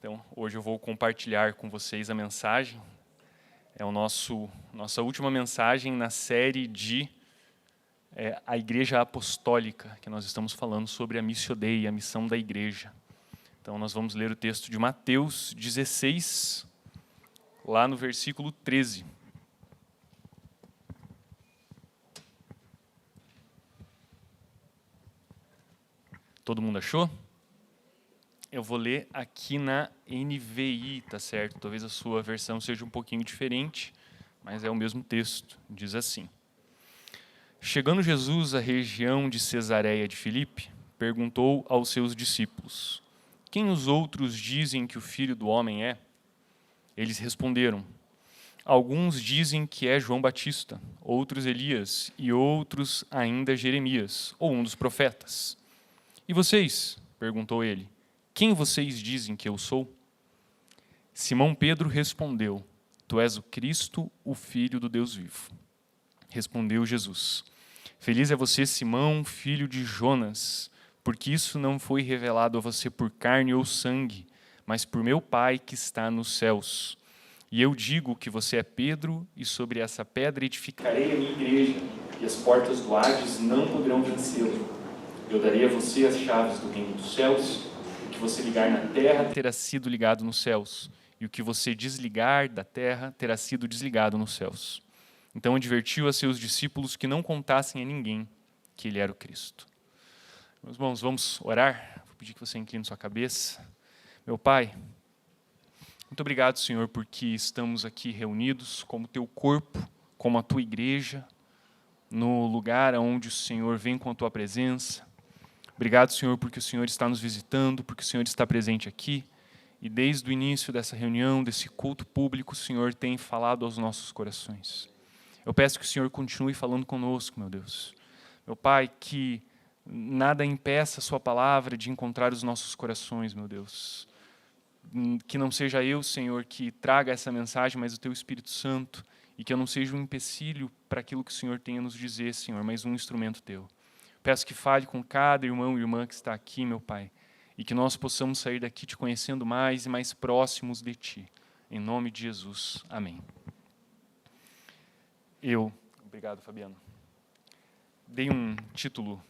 Então, hoje eu vou compartilhar com vocês a mensagem. É nossa última mensagem na série de a Igreja Apostólica, que nós estamos falando sobre a Missio Dei, a missão da igreja. Então, nós vamos ler o texto de Mateus 16, lá no versículo 13. Todo mundo achou? Eu vou ler aqui na NVI, tá certo? Talvez a sua versão seja um pouquinho diferente, mas é o mesmo texto. Diz assim: Chegando Jesus à região de Cesareia de Filipe, perguntou aos seus discípulos: Quem os outros dizem que o Filho do Homem é? Eles responderam: Alguns dizem que é João Batista, outros Elias e outros ainda Jeremias, ou um dos profetas. E vocês? Perguntou ele. Quem vocês dizem que eu sou? Simão Pedro respondeu: Tu és o Cristo, o Filho do Deus vivo. Respondeu Jesus: Feliz é você, Simão, filho de Jonas, porque isso não foi revelado a você por carne ou sangue, mas por meu Pai que está nos céus. E eu digo que você é Pedro, e sobre essa pedra edificarei a minha igreja, e as portas do Hades não poderão vencê-lo. Eu darei a você as chaves do reino dos céus. O que você ligar na terra terá sido ligado nos céus, e o que você desligar da terra terá sido desligado nos céus. Então advertiu a seus discípulos que não contassem a ninguém que ele era o Cristo. Meus irmãos, vamos orar? Vou pedir que você incline sua cabeça. Meu Pai, muito obrigado, Senhor, porque estamos aqui reunidos como teu corpo, como a tua igreja, no lugar onde o Senhor vem com a tua presença. Obrigado, Senhor, porque o Senhor está nos visitando, porque o Senhor está presente aqui. E desde o início dessa reunião, desse culto público, o Senhor tem falado aos nossos corações. Eu peço que o Senhor continue falando conosco, meu Deus. Meu Pai, que nada impeça a sua palavra de encontrar os nossos corações, meu Deus. Que não seja eu, Senhor, que traga essa mensagem, mas o Teu Espírito Santo, e que eu não seja um empecilho para aquilo que o Senhor tem a nos dizer, Senhor, mas um instrumento Teu. Peço que fale com cada irmão e irmã que está aqui, meu Pai, e que nós possamos sair daqui te conhecendo mais e mais próximos de Ti. Em nome de Jesus. Amém. Obrigado, Fabiano, dei um título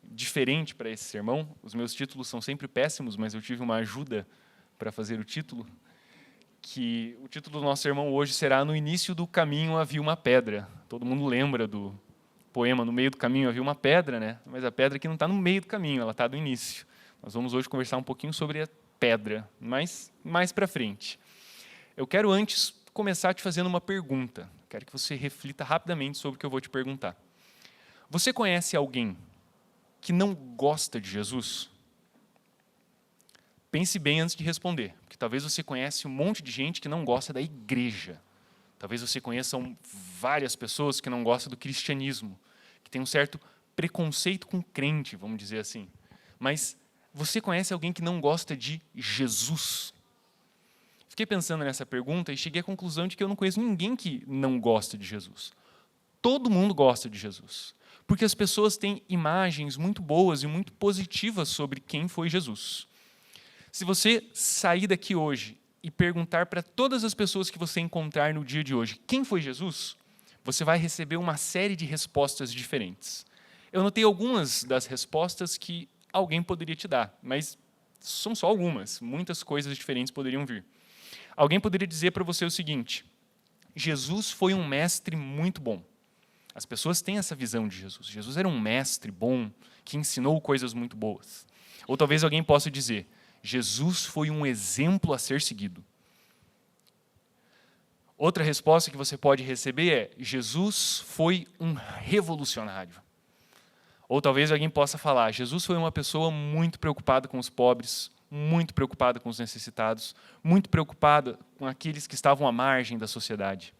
diferente para esse sermão. Os meus títulos são sempre péssimos, mas eu tive uma ajuda para fazer o título, que o título do nosso sermão hoje será No Início do Caminho Havia uma Pedra. Todo mundo lembra do poema No Meio do Caminho Havia uma Pedra, né? Mas a pedra aqui não está no meio do caminho, ela está no início. Nós vamos hoje conversar um pouquinho sobre a pedra, mas mais para frente. Eu quero antes começar te fazendo uma pergunta. Quero que você reflita rapidamente sobre o que eu vou te perguntar. Você conhece alguém que não gosta de Jesus? Pense bem antes de responder, porque talvez você conhece um monte de gente que não gosta da igreja. Talvez você conheça várias pessoas que não gostam do cristianismo, que tem um certo preconceito com crente, vamos dizer assim. Mas você conhece alguém que não gosta de Jesus? Fiquei pensando nessa pergunta e cheguei à conclusão de que eu não conheço ninguém que não gosta de Jesus. Todo mundo gosta de Jesus, porque as pessoas têm imagens muito boas e muito positivas sobre quem foi Jesus. Se você sair daqui hoje e perguntar para todas as pessoas que você encontrar no dia de hoje quem foi Jesus, você vai receber uma série de respostas diferentes. Eu notei algumas das respostas que alguém poderia te dar, mas são só algumas, muitas coisas diferentes poderiam vir. Alguém poderia dizer para você o seguinte: Jesus foi um mestre muito bom. As pessoas têm essa visão de Jesus. Jesus era um mestre bom, que ensinou coisas muito boas. Ou talvez alguém possa dizer: Jesus foi um exemplo a ser seguido. Outra resposta que você pode receber é: Jesus foi um revolucionário. Ou talvez alguém possa falar: Jesus foi uma pessoa muito preocupada com os pobres, muito preocupada com os necessitados, muito preocupada com aqueles que estavam à margem da sociedade.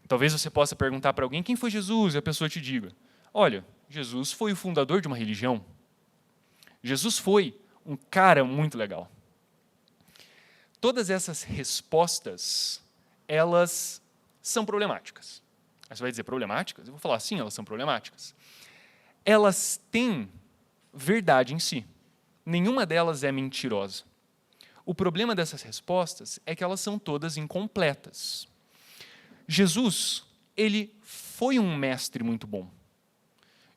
Talvez você possa perguntar para alguém: quem foi Jesus? E a pessoa te diga: olha, Jesus foi o fundador de uma religião. Jesus foi um cara muito legal. Todas essas respostas, elas são problemáticas. Aí você vai dizer problemáticas? Eu vou falar sim, elas são problemáticas. Elas têm verdade em si. Nenhuma delas é mentirosa. O problema dessas respostas é que elas são todas incompletas. Jesus, ele foi um mestre muito bom.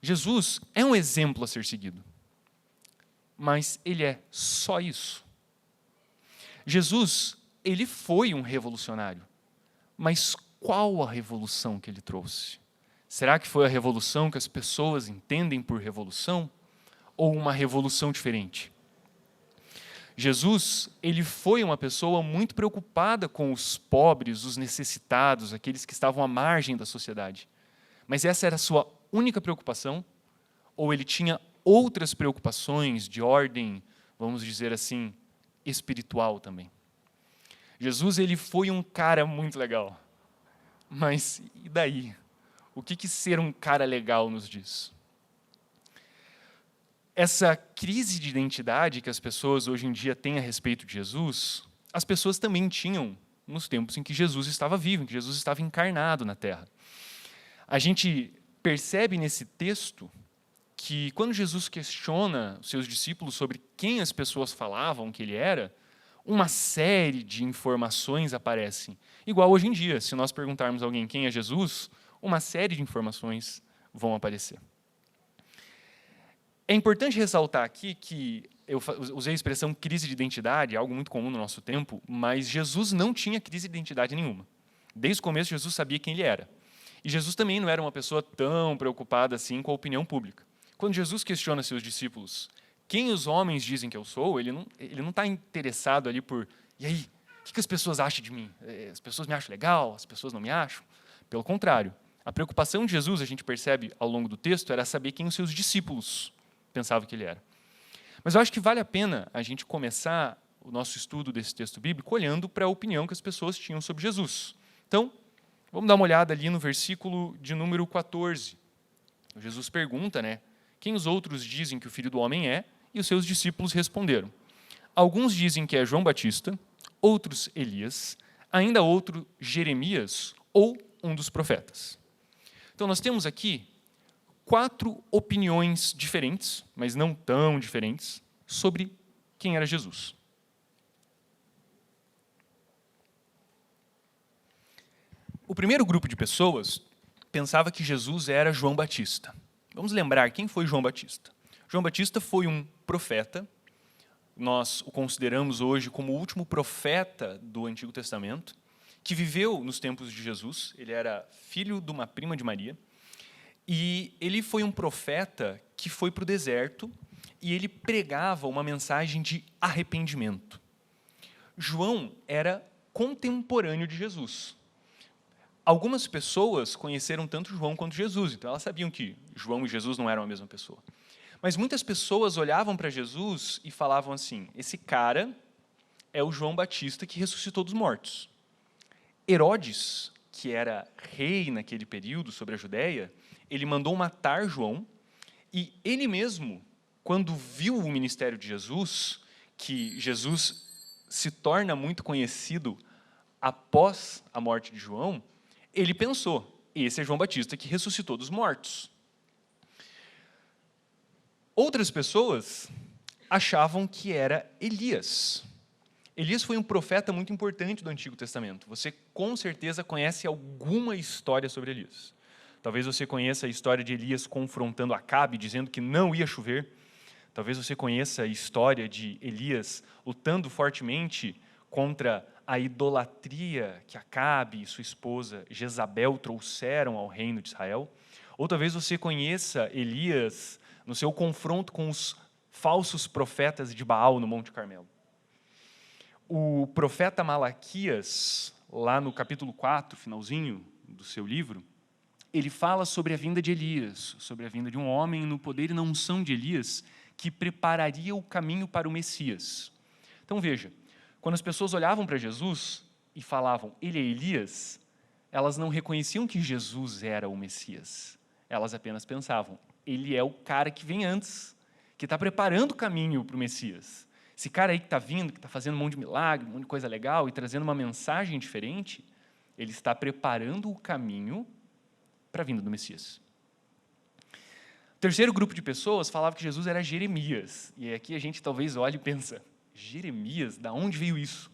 Jesus é um exemplo a ser seguido. Mas ele é só isso. Jesus, ele foi um revolucionário. Mas qual a revolução que ele trouxe? Será que foi a revolução que as pessoas entendem por revolução? Ou uma revolução diferente? Jesus, ele foi uma pessoa muito preocupada com os pobres, os necessitados, aqueles que estavam à margem da sociedade. Mas essa era a sua única preocupação? Ou ele tinha outras preocupações de ordem, vamos dizer assim, espiritual também? Jesus, ele foi um cara muito legal. Mas e daí? O que ser um cara legal nos diz? Essa crise de identidade que as pessoas hoje em dia têm a respeito de Jesus, as pessoas também tinham nos tempos em que Jesus estava vivo, em que Jesus estava encarnado na Terra. A gente percebe nesse texto que quando Jesus questiona os seus discípulos sobre quem as pessoas falavam que ele era, uma série de informações aparecem. Igual hoje em dia, se nós perguntarmos a alguém quem é Jesus, uma série de informações vão aparecer. É importante ressaltar aqui que eu usei a expressão crise de identidade, algo muito comum no nosso tempo, mas Jesus não tinha crise de identidade nenhuma. Desde o começo, Jesus sabia quem ele era. E Jesus também não era uma pessoa tão preocupada assim com a opinião pública. Quando Jesus questiona seus discípulos, quem os homens dizem que eu sou, ele não está interessado ali por, e aí, o que as pessoas acham de mim? As pessoas me acham legal, as pessoas não me acham? Pelo contrário, a preocupação de Jesus, a gente percebe ao longo do texto, era saber quem os seus discípulos pensavam que ele era. Mas eu acho que vale a pena a gente começar o nosso estudo desse texto bíblico olhando para a opinião que as pessoas tinham sobre Jesus. Então, vamos dar uma olhada ali no versículo de número 14. Jesus pergunta, quem os outros dizem que o Filho do Homem é? E os seus discípulos responderam. Alguns dizem que é João Batista, outros Elias, ainda outro Jeremias ou um dos profetas. Então, nós temos aqui 4 opiniões diferentes, mas não tão diferentes, sobre quem era Jesus. O primeiro grupo de pessoas pensava que Jesus era João Batista. Vamos lembrar quem foi João Batista. João Batista foi um profeta, nós o consideramos hoje como o último profeta do Antigo Testamento, que viveu nos tempos de Jesus, ele era filho de uma prima de Maria, e ele foi um profeta que foi para o deserto e ele pregava uma mensagem de arrependimento. João era contemporâneo de Jesus. Algumas pessoas conheceram tanto João quanto Jesus, então elas sabiam que João e Jesus não eram a mesma pessoa. Mas muitas pessoas olhavam para Jesus e falavam assim, esse cara é o João Batista que ressuscitou dos mortos. Herodes, que era rei naquele período sobre a Judéia, ele mandou matar João, e ele mesmo, quando viu o ministério de Jesus, que Jesus se torna muito conhecido após a morte de João, ele pensou, esse é João Batista que ressuscitou dos mortos. Outras pessoas achavam que era Elias. Elias foi um profeta muito importante do Antigo Testamento. Você, com certeza, conhece alguma história sobre Elias. Talvez você conheça a história de Elias confrontando Acabe, dizendo que não ia chover. Talvez você conheça a história de Elias lutando fortemente contra a idolatria que Acabe e sua esposa Jezabel trouxeram ao reino de Israel. Ou talvez você conheça Elias no seu confronto com os falsos profetas de Baal no Monte Carmelo. O profeta Malaquias, lá no capítulo 4, finalzinho do seu livro, ele fala sobre a vinda de Elias, sobre a vinda de um homem no poder e na unção de Elias, que prepararia o caminho para o Messias. Então veja, quando as pessoas olhavam para Jesus e falavam, ele é Elias, elas não reconheciam que Jesus era o Messias. Elas apenas pensavam, ele é o cara que vem antes, que está preparando o caminho para o Messias. Esse cara aí que está vindo, que está fazendo um monte de milagre, um monte de coisa legal e trazendo uma mensagem diferente, ele está preparando o caminho para a vinda do Messias. O terceiro grupo de pessoas falava que Jesus era Jeremias. E aqui a gente talvez olhe e pensa, Jeremias, da onde veio isso?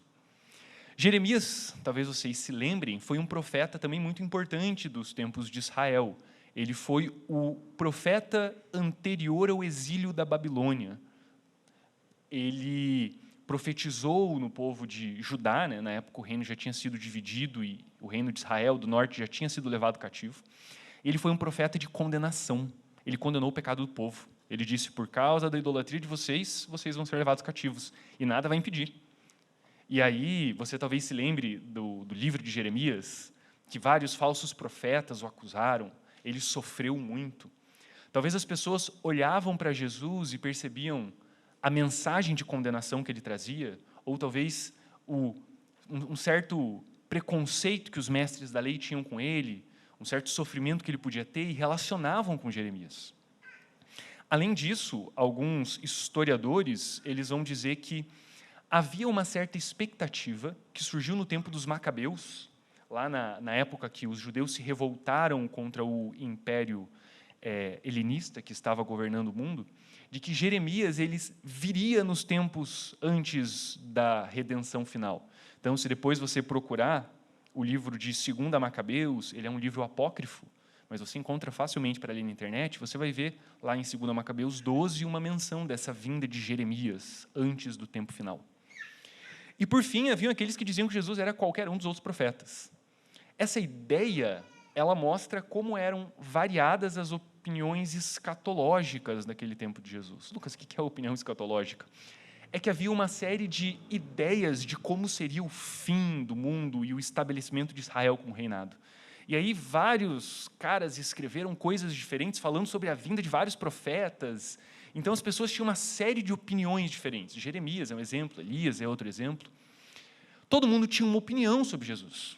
Jeremias, talvez vocês se lembrem, foi um profeta também muito importante dos tempos de Israel. Ele foi o profeta anterior ao exílio da Babilônia. Ele profetizou no povo de Judá, né? Na época o reino já tinha sido dividido e o reino de Israel do norte já tinha sido levado cativo. Ele foi um profeta de condenação. Ele condenou o pecado do povo. Ele disse: por causa da idolatria de vocês, vocês vão ser levados cativos e nada vai impedir. E aí, você talvez se lembre do livro de Jeremias, que vários falsos profetas o acusaram, ele sofreu muito. Talvez as pessoas olhavam para Jesus e percebiam a mensagem de condenação que ele trazia, ou talvez um certo preconceito que os mestres da lei tinham com ele, um certo sofrimento que ele podia ter, e relacionavam com Jeremias. Além disso, alguns historiadores eles vão dizer que havia uma certa expectativa que surgiu no tempo dos Macabeus, lá na época que os judeus se revoltaram contra o império helenista que estava governando o mundo, de que Jeremias viria nos tempos antes da redenção final. Então, se depois você procurar o livro de 2 Macabeus, ele é um livro apócrifo, mas você encontra facilmente para ler na internet, você vai ver lá em 2 Macabeus 12 uma menção dessa vinda de Jeremias antes do tempo final. E, por fim, haviam aqueles que diziam que Jesus era qualquer um dos outros profetas. Essa ideia, ela mostra como eram variadas as opiniões escatológicas naquele tempo de Jesus. Lucas, o que é a opinião escatológica? É que havia uma série de ideias de como seria o fim do mundo e o estabelecimento de Israel como reinado. E aí vários caras escreveram coisas diferentes, falando sobre a vinda de vários profetas. Então, as pessoas tinham uma série de opiniões diferentes. Jeremias é um exemplo, Elias é outro exemplo. Todo mundo tinha uma opinião sobre Jesus.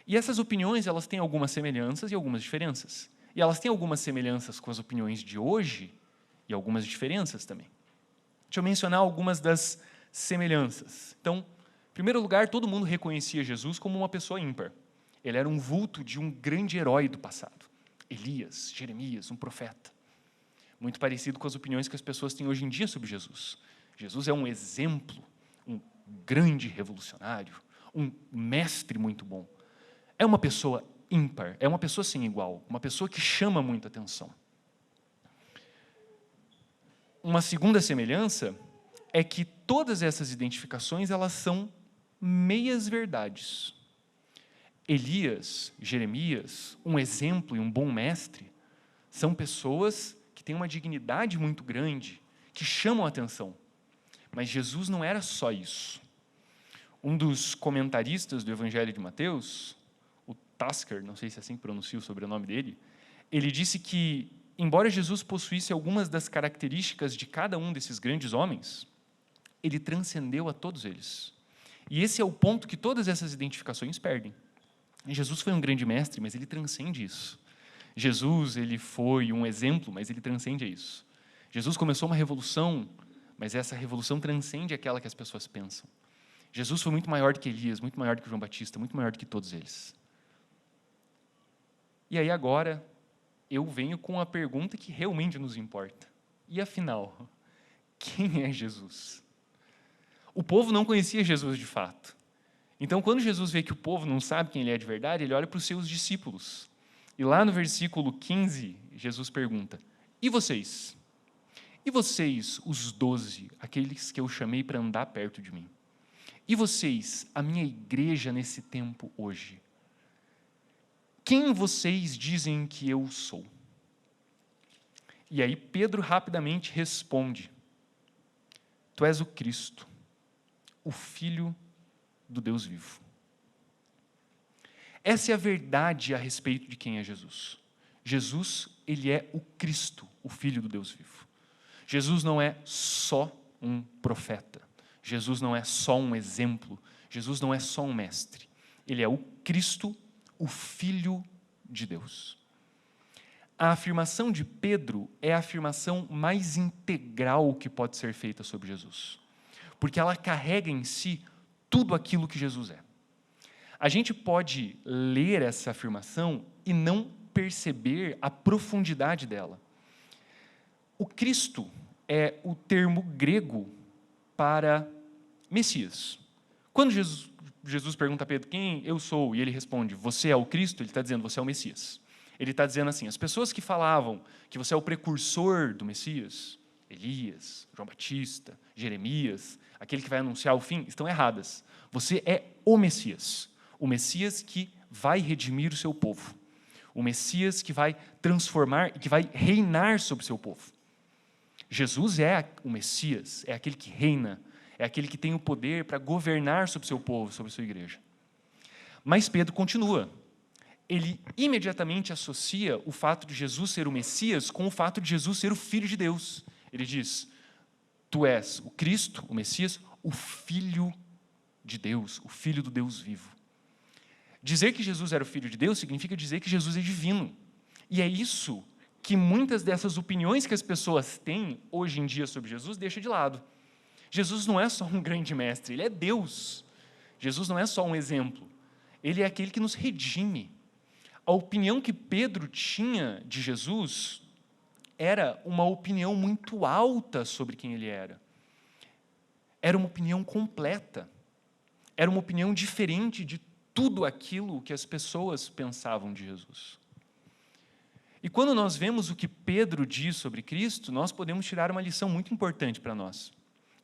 E essas opiniões, elas têm algumas semelhanças e algumas diferenças. E elas têm algumas semelhanças com as opiniões de hoje e algumas diferenças também. Deixa eu mencionar algumas das semelhanças. Então, em primeiro lugar, todo mundo reconhecia Jesus como uma pessoa ímpar. Ele era um vulto de um grande herói do passado. Elias, Jeremias, um profeta. Muito parecido com as opiniões que as pessoas têm hoje em dia sobre Jesus. Jesus é um exemplo, um grande revolucionário, um mestre muito bom. É uma pessoa ímpar, é uma pessoa sem igual, uma pessoa que chama muita atenção. Uma segunda semelhança é que todas essas identificações, elas são meias verdades. Elias, Jeremias, um exemplo e um bom mestre, são pessoas que têm uma dignidade muito grande, que chamam a atenção. Mas Jesus não era só isso. Um dos comentaristas do Evangelho de Mateus, o Tasker, não sei se é assim que pronuncia o sobrenome dele, ele disse que, embora Jesus possuísse algumas das características de cada um desses grandes homens, ele transcendeu a todos eles. E esse é o ponto que todas essas identificações perdem. Jesus foi um grande mestre, mas ele transcende isso. Jesus, ele foi um exemplo, mas ele transcende isso. Jesus começou uma revolução, mas essa revolução transcende aquela que as pessoas pensam. Jesus foi muito maior do que Elias, muito maior do que João Batista, muito maior do que todos eles. E aí agora, eu venho com a pergunta que realmente nos importa. E afinal, quem é Jesus? O povo não conhecia Jesus de fato. Então, quando Jesus vê que o povo não sabe quem ele é de verdade, ele olha para os seus discípulos. E lá no versículo 15, Jesus pergunta: e vocês? E vocês, os 12, aqueles que eu chamei para andar perto de mim? E vocês, a minha igreja nesse tempo hoje? Quem vocês dizem que eu sou? E aí Pedro rapidamente responde: tu és o Cristo, o Filho do Deus vivo. Essa é a verdade a respeito de quem é Jesus. Jesus, ele é o Cristo, o Filho do Deus vivo. Jesus não é só um profeta. Jesus não é só um exemplo. Jesus não é só um mestre. Ele é o Cristo, o Filho de Deus. A afirmação de Pedro é a afirmação mais integral que pode ser feita sobre Jesus, porque ela carrega em si tudo aquilo que Jesus é. A gente pode ler essa afirmação e não perceber a profundidade dela. O Cristo é o termo grego para Messias. Quando Jesus pergunta a Pedro, quem eu sou? E ele responde, você é o Cristo? Ele está dizendo, você é o Messias. Ele está dizendo assim, as pessoas que falavam que você é o precursor do Messias, Elias, João Batista, Jeremias, aquele que vai anunciar o fim, estão erradas. Você é o Messias que vai redimir o seu povo, o Messias que vai transformar e que vai reinar sobre o seu povo. Jesus é o Messias, é aquele que reina, é aquele que tem o poder para governar sobre o seu povo, sobre a sua igreja. Mas Pedro continua. Ele imediatamente associa o fato de Jesus ser o Messias com o fato de Jesus ser o Filho de Deus. Ele diz, tu és o Cristo, o Messias, o Filho de Deus, o Filho do Deus vivo. Dizer que Jesus era o Filho de Deus significa dizer que Jesus é divino. E é isso que muitas dessas opiniões que as pessoas têm hoje em dia sobre Jesus deixa de lado. Jesus não é só um grande mestre, ele é Deus. Jesus não é só um exemplo, ele é aquele que nos redime. A opinião que Pedro tinha de Jesus era uma opinião muito alta sobre quem ele era. Era uma opinião completa. Era uma opinião diferente de tudo aquilo que as pessoas pensavam de Jesus. E quando nós vemos o que Pedro diz sobre Cristo, nós podemos tirar uma lição muito importante para nós.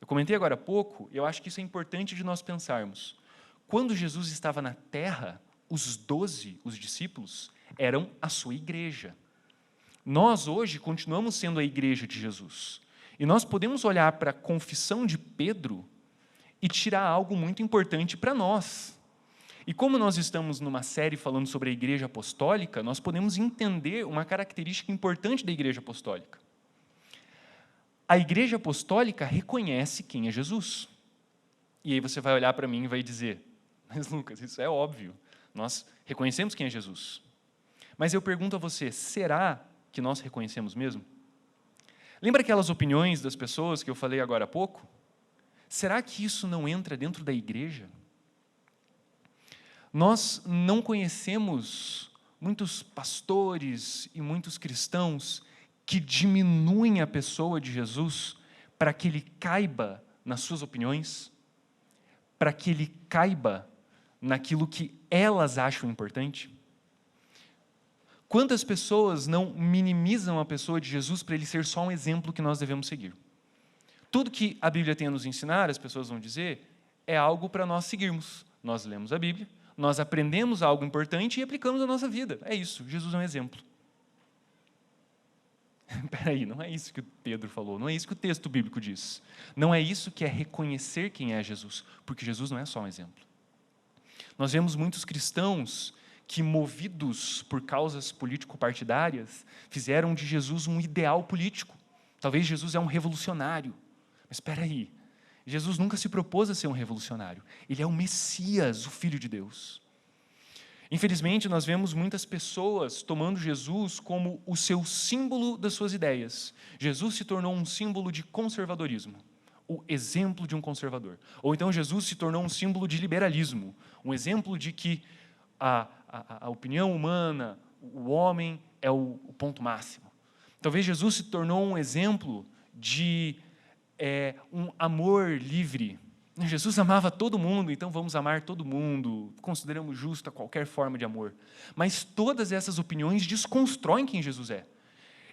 Eu comentei agora há pouco, eu acho que isso é importante de nós pensarmos. Quando Jesus estava na terra, os 12, os discípulos, eram a sua igreja. Nós, hoje, continuamos sendo a igreja de Jesus. E nós podemos olhar para a confissão de Pedro e tirar algo muito importante para nós. E como nós estamos numa série falando sobre a igreja apostólica, nós podemos entender uma característica importante da igreja apostólica. A igreja apostólica reconhece quem é Jesus. E aí você vai olhar para mim e vai dizer, mas Lucas, isso é óbvio, nós reconhecemos quem é Jesus. Mas eu pergunto a você, será que nós reconhecemos mesmo? Lembra aquelas opiniões das pessoas que eu falei agora há pouco? Será que isso não entra dentro da igreja? Nós não conhecemos muitos pastores e muitos cristãos que diminuem a pessoa de Jesus para que ele caiba nas suas opiniões, para que ele caiba naquilo que elas acham importante? Quantas pessoas não minimizam a pessoa de Jesus para ele ser só um exemplo que nós devemos seguir? Tudo que a Bíblia tem a nos ensinar, as pessoas vão dizer, é algo para nós seguirmos. Nós lemos a Bíblia, nós aprendemos algo importante e aplicamos na nossa vida. É isso, Jesus é um exemplo. Espera aí, não é isso que Pedro falou, não é isso que o texto bíblico diz. Não é isso que é reconhecer quem é Jesus, porque Jesus não é só um exemplo. Nós vemos muitos cristãos que, movidos por causas político-partidárias, fizeram de Jesus um ideal político. Talvez Jesus é um revolucionário. Mas espera aí, Jesus nunca se propôs a ser um revolucionário. Ele é o Messias, o Filho de Deus. Infelizmente, nós vemos muitas pessoas tomando Jesus como o seu símbolo das suas ideias. Jesus se tornou um símbolo de conservadorismo, o exemplo de um conservador. Ou então Jesus se tornou um símbolo de liberalismo, um exemplo de que a opinião humana, o homem é o ponto máximo. Talvez Jesus se tornou um exemplo de um amor livre. Jesus amava todo mundo, então vamos amar todo mundo, consideramos justa qualquer forma de amor. Mas todas essas opiniões desconstroem quem Jesus é.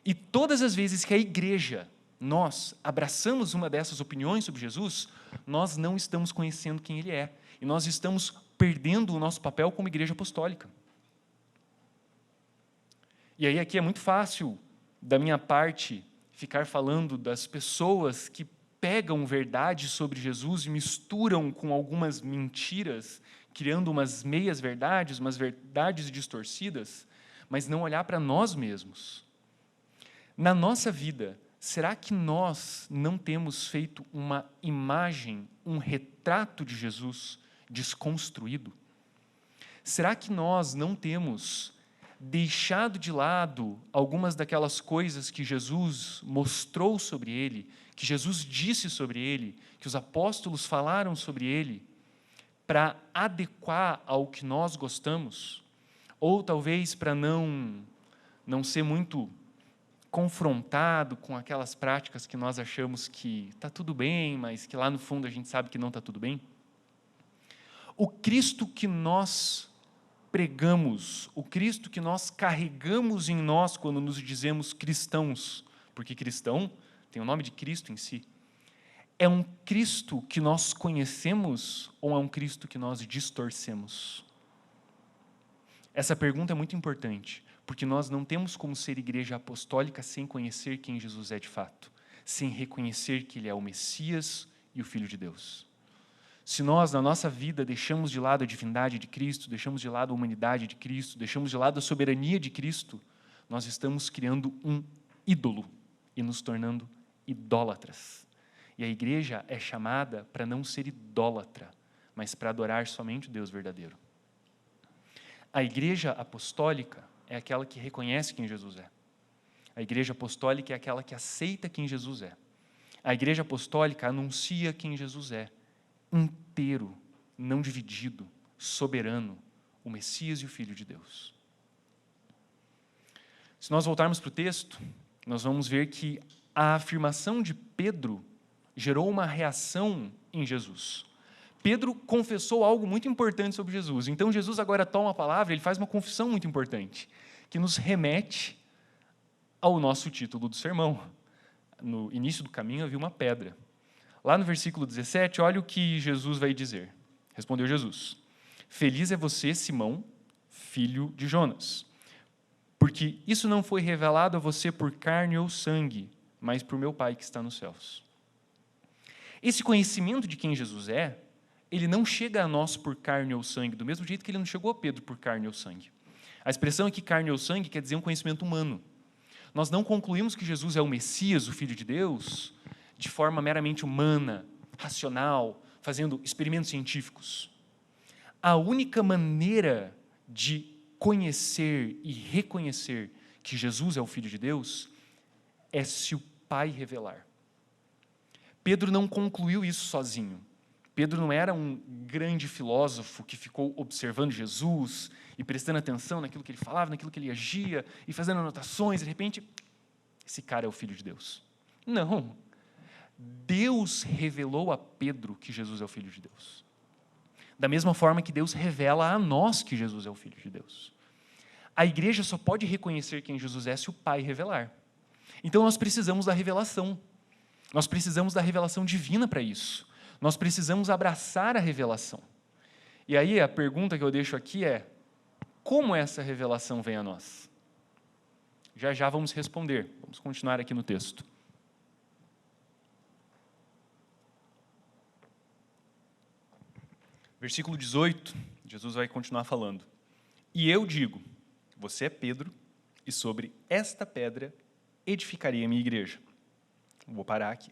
E todas as vezes que a igreja, nós, abraçamos uma dessas opiniões sobre Jesus, nós não estamos conhecendo quem Ele é. E nós estamos perdendo o nosso papel como igreja apostólica. E aí aqui é muito fácil, da minha parte, ficar falando das pessoas que pegam verdade sobre Jesus e misturam com algumas mentiras, criando umas meias verdades, umas verdades distorcidas, mas não olhar para nós mesmos. Na nossa vida, será que nós não temos feito uma imagem, um retrato de Jesus desconstruído? Será que nós não temos deixado de lado algumas daquelas coisas que Jesus mostrou sobre ele, que Jesus disse sobre ele, que os apóstolos falaram sobre ele, para adequar ao que nós gostamos? Ou talvez para não ser muito confrontado com aquelas práticas que nós achamos que está tudo bem, mas que lá no fundo a gente sabe que não está tudo bem? O Cristo que nós pregamos, o Cristo que nós carregamos em nós quando nos dizemos cristãos, porque cristão tem o nome de Cristo em si, é um Cristo que nós conhecemos ou é um Cristo que nós distorcemos? Essa pergunta é muito importante, porque nós não temos como ser igreja apostólica sem conhecer quem Jesus é de fato, sem reconhecer que Ele é o Messias e o Filho de Deus. Se nós, na nossa vida, deixamos de lado a divindade de Cristo, deixamos de lado a humanidade de Cristo, deixamos de lado a soberania de Cristo, nós estamos criando um ídolo e nos tornando idólatras. E a igreja é chamada para não ser idólatra, mas para adorar somente o Deus verdadeiro. A igreja apostólica é aquela que reconhece quem Jesus é. A igreja apostólica é aquela que aceita quem Jesus é. A igreja apostólica anuncia quem Jesus é, inteiro, não dividido, soberano, o Messias e o Filho de Deus. Se nós voltarmos para o texto, nós vamos ver que a afirmação de Pedro gerou uma reação em Jesus. Pedro confessou algo muito importante sobre Jesus. Então, Jesus agora toma a palavra, ele faz uma confissão muito importante, que nos remete ao nosso título do sermão. No início do caminho havia uma pedra. Lá no versículo 17, olha o que Jesus vai dizer. Respondeu Jesus: Feliz é você, Simão, filho de Jonas, porque isso não foi revelado a você por carne ou sangue, mas por meu Pai que está nos céus. Esse conhecimento de quem Jesus é, ele não chega a nós por carne ou sangue, do mesmo jeito que ele não chegou a Pedro por carne ou sangue. A expressão aqui, carne ou sangue, quer dizer um conhecimento humano. Nós não concluímos que Jesus é o Messias, o Filho de Deus, de forma meramente humana, racional, fazendo experimentos científicos. A única maneira de conhecer e reconhecer que Jesus é o Filho de Deus é se o Pai revelar. Pedro não concluiu isso sozinho. Pedro não era um grande filósofo que ficou observando Jesus e prestando atenção naquilo que ele falava, naquilo que ele agia, e fazendo anotações, e de repente, esse cara é o Filho de Deus. Não. Deus revelou a Pedro que Jesus é o Filho de Deus. Da mesma forma que Deus revela a nós que Jesus é o Filho de Deus. A igreja só pode reconhecer quem Jesus é se o Pai revelar. Então nós precisamos da revelação. Nós precisamos da revelação divina para isso. Nós precisamos abraçar a revelação. E aí a pergunta que eu deixo aqui é: como essa revelação vem a nós? Já já vamos responder. Vamos continuar aqui no texto. Versículo 18, Jesus vai continuar falando. E eu digo, você é Pedro, e sobre esta pedra edificarei a minha igreja. Vou parar aqui.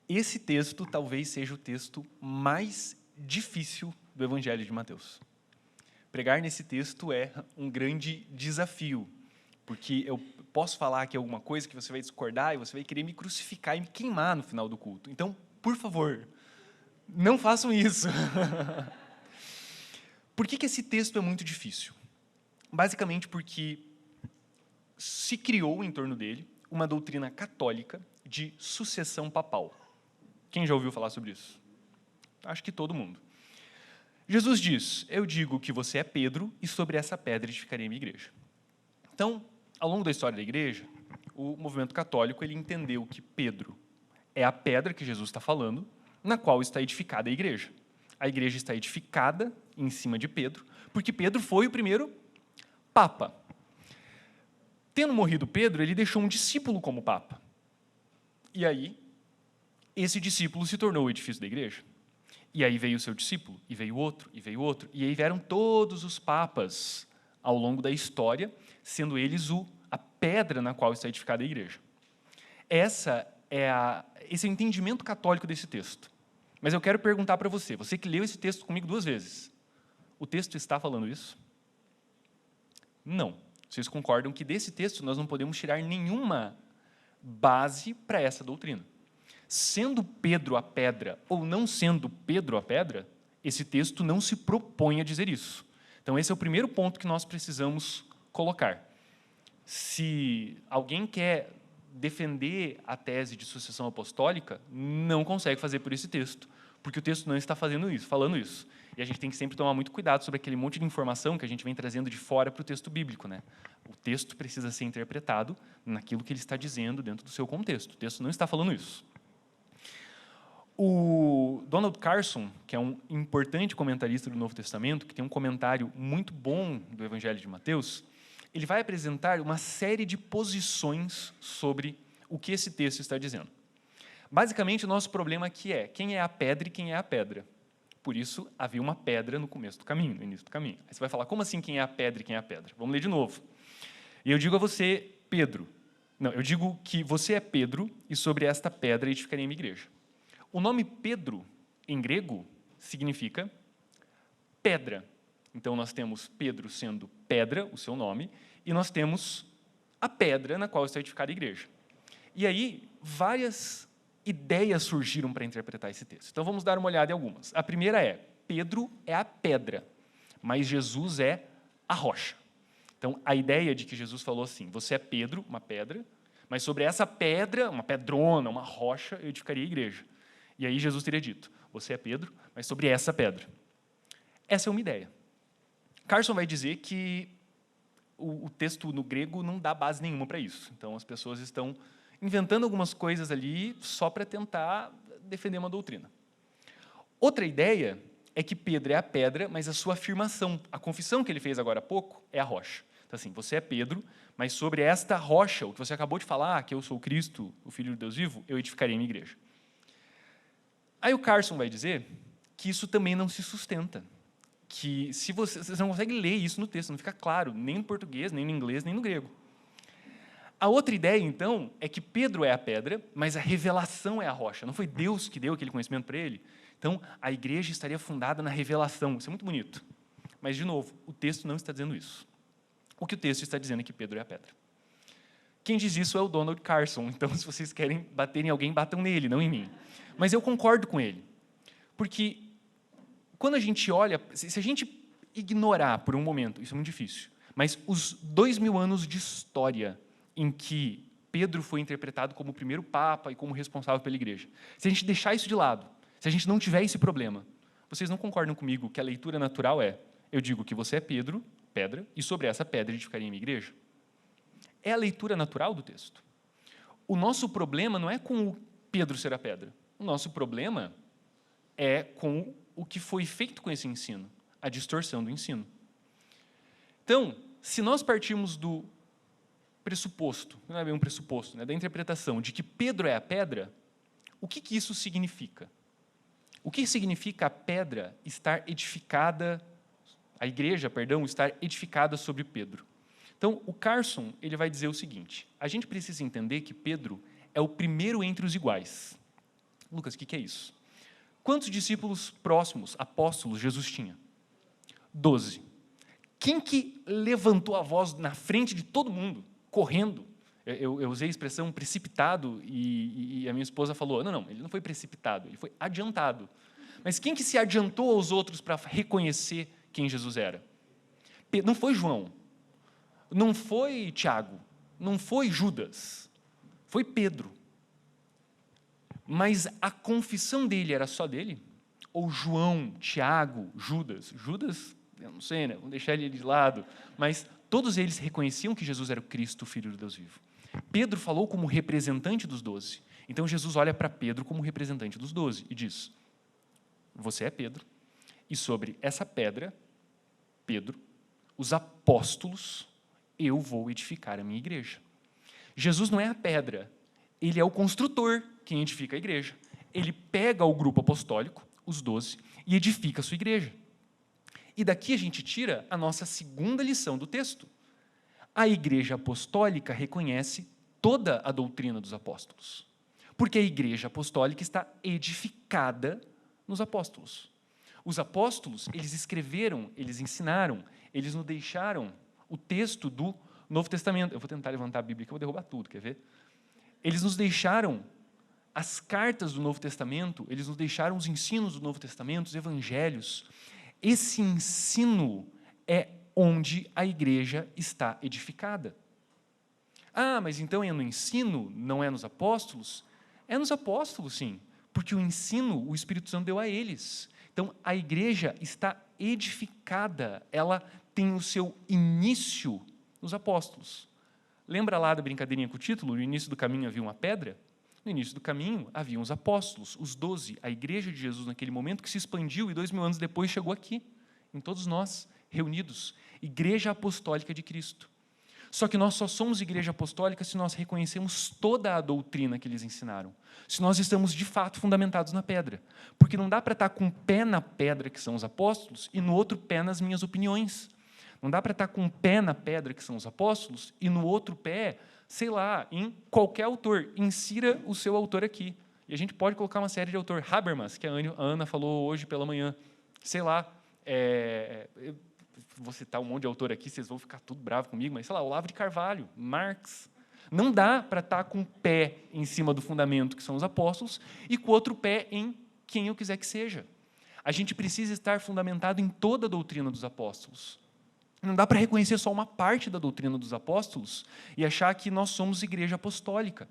Esse texto talvez seja o texto mais difícil do Evangelho de Mateus. Pregar nesse texto é um grande desafio, porque eu posso falar aqui alguma coisa que você vai discordar e você vai querer me crucificar e me queimar no final do culto. Então, por favor, não façam isso. Por que esse texto é muito difícil? Basicamente porque se criou em torno dele uma doutrina católica de sucessão papal. Quem já ouviu falar sobre isso? Acho que todo mundo. Jesus diz, eu digo que você é Pedro e sobre essa pedra edificarei a minha igreja. Então, ao longo da história da igreja, o movimento católico ele entendeu que Pedro é a pedra que Jesus está falando, na qual está edificada a igreja. A igreja está edificada em cima de Pedro, porque Pedro foi o primeiro papa. Tendo morrido Pedro, ele deixou um discípulo como papa. E aí, esse discípulo se tornou o edifício da igreja. E aí veio o seu discípulo, e veio outro, e veio outro. E aí vieram todos os papas ao longo da história, sendo eles a pedra na qual está edificada a igreja. Esse é o entendimento católico desse texto. Mas eu quero perguntar para você, você que leu esse texto comigo 2 vezes, o texto está falando isso? Não. Vocês concordam que desse texto nós não podemos tirar nenhuma base para essa doutrina. Sendo Pedro a pedra ou não sendo Pedro a pedra, esse texto não se propõe a dizer isso. Então, esse é o primeiro ponto que nós precisamos colocar. Se alguém quer defender a tese de sucessão apostólica, não consegue fazer por esse texto, porque o texto não está falando isso. E a gente tem que sempre tomar muito cuidado sobre aquele monte de informação que a gente vem trazendo de fora para o texto bíblico, né? O texto precisa ser interpretado naquilo que ele está dizendo dentro do seu contexto. O texto não está falando isso. O Donald Carson, que é um importante comentarista do Novo Testamento, que tem um comentário muito bom do Evangelho de Mateus, ele vai apresentar uma série de posições sobre o que esse texto está dizendo. Basicamente, o nosso problema aqui é quem é a pedra e quem é a pedra. Por isso, havia uma pedra no começo do caminho, no início do caminho. Aí você vai falar, como assim quem é a pedra e quem é a pedra? Vamos ler de novo. E eu digo a você, Pedro. Não, eu digo que você é Pedro e sobre esta pedra edificarei a minha igreja. O nome Pedro, em grego, significa pedra. Então, nós temos Pedro sendo pedra, o seu nome, e nós temos a pedra na qual está edificada a igreja. E aí, várias ideias surgiram para interpretar esse texto. Então, vamos dar uma olhada em algumas. A primeira é, Pedro é a pedra, mas Jesus é a rocha. Então, a ideia de que Jesus falou assim, você é Pedro, uma pedra, mas sobre essa pedra, uma pedrona, uma rocha, eu edificaria a igreja. E aí Jesus teria dito, você é Pedro, mas sobre essa pedra. Essa é uma ideia. Carson vai dizer que o texto no grego não dá base nenhuma para isso. Então, as pessoas estão inventando algumas coisas ali só para tentar defender uma doutrina. Outra ideia é que Pedro é a pedra, mas a sua afirmação, a confissão que ele fez agora há pouco, é a rocha. Então, assim, você é Pedro, mas sobre esta rocha, o que você acabou de falar, que eu sou Cristo, o Filho de Deus vivo, eu edificarei a minha igreja. Aí o Carson vai dizer que isso também não se sustenta. Que se você não consegue ler isso no texto, não fica claro, nem no português, nem no inglês, nem no grego. A outra ideia, então, é que Pedro é a pedra, mas a revelação é a rocha. Não foi Deus que deu aquele conhecimento para ele? Então, a igreja estaria fundada na revelação. Isso é muito bonito. Mas, de novo, o texto não está dizendo isso. O que o texto está dizendo é que Pedro é a pedra. Quem diz isso é o Donald Carson. Então, se vocês querem bater em alguém, batam nele, não em mim. Mas eu concordo com ele. Porque quando a gente olha, se a gente ignorar por um momento, isso é muito difícil, mas os 2000 anos de história em que Pedro foi interpretado como o primeiro papa e como responsável pela igreja, se a gente deixar isso de lado, se a gente não tiver esse problema, vocês não concordam comigo que a leitura natural é, eu digo que você é Pedro, pedra, e sobre essa pedra edificaria a minha igreja? É a leitura natural do texto. O nosso problema não é com o Pedro ser a pedra. O nosso problema é com o que foi feito com esse ensino, a distorção do ensino. Então, se nós partirmos do pressuposto, não é bem um pressuposto, né, da interpretação de que Pedro é a pedra, o que isso significa? O que significa a pedra estar edificada, a igreja, perdão, estar edificada sobre Pedro? Então, o Carson ele vai dizer o seguinte, a gente precisa entender que Pedro é o primeiro entre os iguais. Lucas, o que é isso? Quantos discípulos próximos, apóstolos, Jesus tinha? 12. Quem que levantou a voz na frente de todo mundo, correndo? Eu usei a expressão precipitado e a minha esposa falou, não, ele não foi precipitado, ele foi adiantado. Mas quem que se adiantou aos outros para reconhecer quem Jesus era? Não foi João, não foi Tiago, não foi Judas, foi Pedro. Mas a confissão dele era só dele? Ou João, Tiago, Judas? Judas, eu não sei, né? Vamos deixar ele de lado. Mas todos eles reconheciam que Jesus era o Cristo, o Filho de Deus vivo. Pedro falou como representante dos 12. Então, Jesus olha para Pedro como representante dos 12 e diz, você é Pedro, e sobre essa pedra, Pedro, os apóstolos, eu vou edificar a minha igreja. Jesus não é a pedra, ele é o construtor, quem edifica a igreja. Ele pega o grupo apostólico, os 12, e edifica a sua igreja. E daqui a gente tira a nossa segunda lição do texto. A igreja apostólica reconhece toda a doutrina dos apóstolos, porque a igreja apostólica está edificada nos apóstolos. Os apóstolos, eles escreveram, eles ensinaram, eles nos deixaram o texto do Novo Testamento. Eu vou tentar levantar a Bíblia, que eu vou derrubar tudo, quer ver? Eles nos deixaram as cartas do Novo Testamento, eles nos deixaram os ensinos do Novo Testamento, os evangelhos. Esse ensino é onde a igreja está edificada. Ah, mas então é no ensino, não é nos apóstolos? É nos apóstolos, sim, porque o ensino o Espírito Santo deu a eles. Então, a igreja está edificada, ela tem o seu início nos apóstolos. Lembra lá da brincadeirinha com o título? No início do caminho havia uma pedra? No início do caminho haviam os apóstolos, os 12, a igreja de Jesus naquele momento que se expandiu e 2000 anos depois chegou aqui, em todos nós, reunidos. Igreja Apostólica de Cristo. Só que nós só somos igreja apostólica se nós reconhecemos toda a doutrina que eles ensinaram. Se nós estamos, de fato, fundamentados na pedra. Porque não dá para estar com um pé na pedra, que são os apóstolos, e no outro pé nas minhas opiniões. Não dá para estar com um pé na pedra, que são os apóstolos, e no outro pé, sei lá, em qualquer autor. Insira o seu autor aqui. E a gente pode colocar uma série de autor. Habermas, que a Ana falou hoje pela manhã. Sei lá, vou citar um monte de autor aqui, vocês vão ficar tudo bravo comigo, mas, sei lá, Olavo de Carvalho, Marx. Não dá para estar com um pé em cima do fundamento, que são os apóstolos, e com o outro pé em quem eu quiser que seja. A gente precisa estar fundamentado em toda a doutrina dos apóstolos. Não dá para reconhecer só uma parte da doutrina dos apóstolos e achar que nós somos igreja apostólica.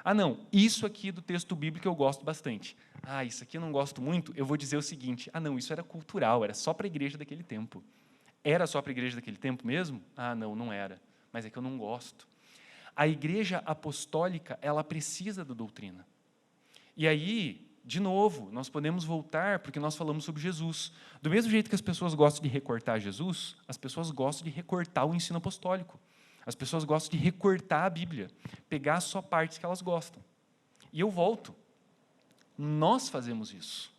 Ah, não, isso aqui do texto bíblico eu gosto bastante. Ah, isso aqui eu não gosto muito, eu vou dizer o seguinte. Ah, não, isso era cultural, era só para a igreja daquele tempo. Era só para a igreja daquele tempo mesmo? Ah, não, não era. Mas é que eu não gosto. A igreja apostólica, ela precisa da doutrina. E aí, de novo, nós podemos voltar, porque nós falamos sobre Jesus. Do mesmo jeito que as pessoas gostam de recortar Jesus, as pessoas gostam de recortar o ensino apostólico. As pessoas gostam de recortar a Bíblia, pegar só partes que elas gostam. E eu volto. Nós fazemos isso.